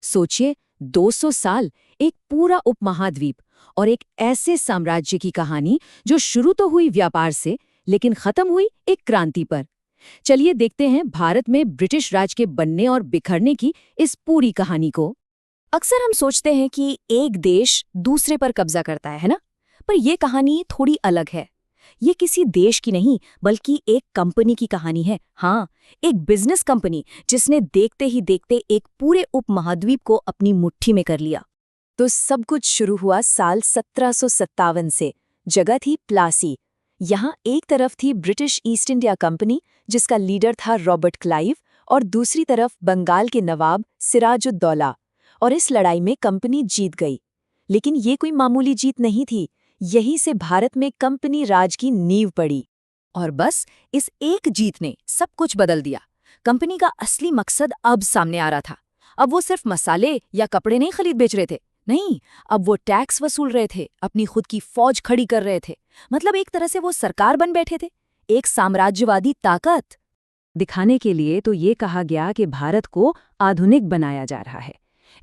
सोचिए, 200 साल, एक पूरा उपमहाद्वीप और एक ऐसे साम्राज्य की कहानी जो शुरू तो हुई व्यापार से, लेकिन खत्म हुई एक क्रांति पर। चलिए देखते हैं भारत में ब्रिटिश राज के बनने और बिखरने की इस पूरी कहानी को। अक्सर हम सोचते हैं कि एक देश दूसरे पर कब्जा करता है ना? पर यह कहानी थोड़ी अलग है। ये किसी देश की नहीं, बल्कि एक कंपनी की कहानी है। हाँ, एक बिजनेस कंपनी जिसने देखते ही देखते एक पूरे उपमहाद्वीप को अपनी मुट्ठी में कर लिया। तो सब कुछ शुरू हुआ साल 1757 से। जगह थी प्लासी। यहाँ एक तरफ थी ब्रिटिश ईस्ट इंडिया कंपनी, जिसका लीडर था रॉबर्ट क्लाइव, और दूसरी तरफ बंगाल के नवाब सिराजुद्दौला। और इस लड़ाई में कंपनी जीत गई। लेकिन ये कोई मामूली जीत नहीं थी। यहीं से भारत में कंपनी राज की नींव पड़ी। और बस इस एक जीत ने सब कुछ बदल दिया। कंपनी का असली मकसद अब सामने आ रहा था। अब वो सिर्फ मसाले या कपड़े नहीं खरीद बेच रहे थे। नहीं, अब वो टैक्स वसूल रहे थे, अपनी खुद की फौज खड़ी कर रहे थे। मतलब एक तरह से वो सरकार बन बैठे थे, एक साम्राज्यवादी ताकत। दिखाने के लिए तो ये कहा गया कि भारत को आधुनिक बनाया जा रहा है।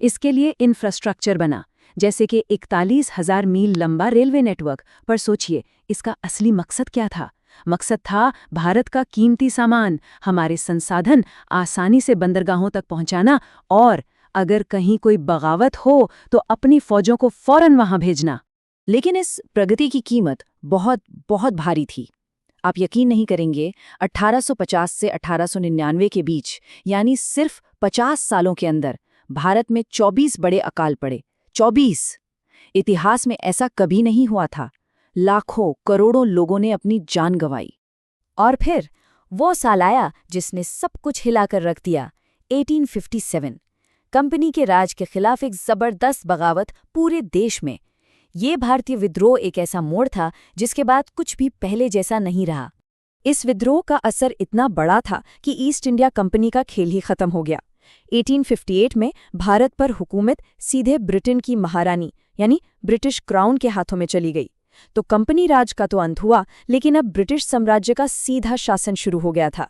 इसके लिए इंफ्रास्ट्रक्चर बना, जैसे कि 41,000 मील लंबा रेलवे नेटवर्क। पर सोचिए, इसका असली मकसद क्या था? मकसद था भारत का कीमती सामान, हमारे संसाधन आसानी से बंदरगाहों तक पहुंचाना, और अगर कहीं कोई बगावत हो तो अपनी फौजों को फौरन वहां भेजना। लेकिन इस प्रगति की कीमत बहुत बहुत भारी थी। आप यकीन नहीं करेंगे, 1850 से 1899 के बीच, यानी सिर्फ 50 सालों के अंदर, भारत में 24 बड़े अकाल पड़े। 24! इतिहास में ऐसा कभी नहीं हुआ था। लाखों करोड़ों लोगों ने अपनी जान गंवाई। और फिर वो साल आया जिसने सब कुछ हिलाकर रख दिया। 1857। कंपनी के राज के खिलाफ एक जबरदस्त बगावत पूरे देश में। ये भारतीय विद्रोह एक ऐसा मोड़ था जिसके बाद कुछ भी पहले जैसा नहीं रहा। इस विद्रोह का असर इतना बड़ा था कि ईस्ट इंडिया कंपनी का खेल ही खत्म हो गया। 1858 में भारत पर हुकूमत सीधे ब्रिटेन की महारानी यानी ब्रिटिश क्राउन के हाथों में चली गई। तो कंपनी राज का तो अंत हुआ, लेकिन अब ब्रिटिश साम्राज्य का सीधा शासन शुरू हो गया था।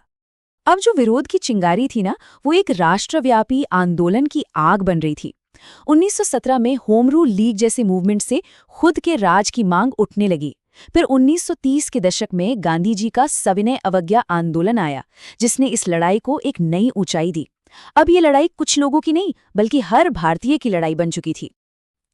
अब जो विरोध की चिंगारी थी ना, वो एक राष्ट्रव्यापी आंदोलन की आग बन रही थी। 1917 में होम रूल लीग जैसे मूवमेंट से खुद के राज की मांग उठने लगी। फिर 1930 के दशक में गांधी जी का सविनय अवज्ञा आंदोलन आया, जिसने इस लड़ाई को एक नई ऊंचाई दी। अब ये लड़ाई कुछ लोगों की नहीं, बल्कि हर भारतीय की लड़ाई बन चुकी थी।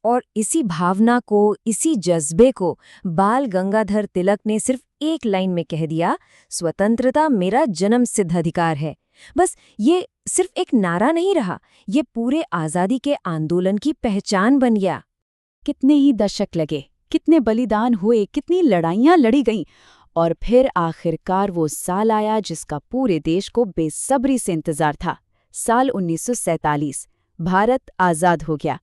और इसी भावना को, इसी जज्बे को बाल गंगाधर तिलक ने सिर्फ एक लाइन में कह दिया, स्वतंत्रता मेरा जन्म सिद्ध अधिकार है। बस ये सिर्फ एक नारा नहीं रहा, ये पूरे आज़ादी के आंदोलन की पहचान बन गया। कितने ही दशक लगे, कितने बलिदान हुए, कितनी लड़ाइयाँ लड़ी गईं, और फिर आखिरकार वो साल आया जिसका पूरे देश को बेसब्री से इंतजार था। साल 1947। भारत आज़ाद हो गया।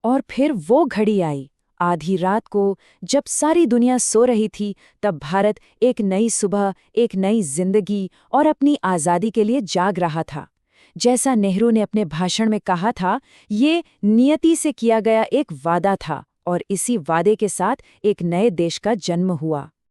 और फिर वो घड़ी आई, आधी रात को, जब सारी दुनिया सो रही थी, तब भारत एक नई सुबह, एक नई जिंदगी और अपनी आज़ादी के लिए जाग रहा था। जैसा नेहरू ने अपने भाषण में कहा था, ये नियति से किया गया एक वादा था, और इसी वादे के साथ एक नए देश का जन्म हुआ।